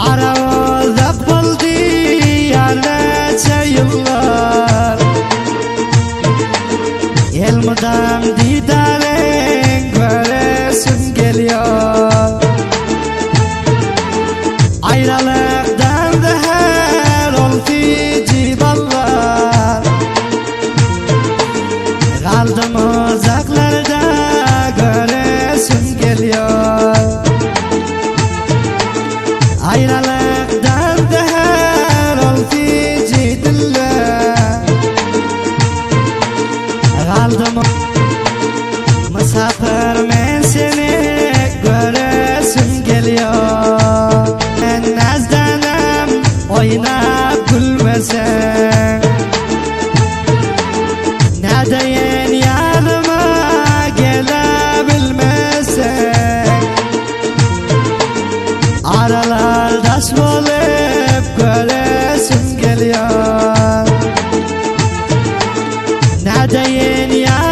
Aramızda buldu yerlerce yıllar. Elmeden didarın göresim geliyor. Ayrılıktan da her oldu ciballar. Kaldım uzaklarda göresim geliyor. Ayrılıktan da her oldu cidiller. Kaldım misafir men seni göresim geliyor. Ben nazdanım oynab gülmesen. Ne deyin yanıma gelebilmesen. Aralardaş bolup göresim geliyor. Ne deyin yanıma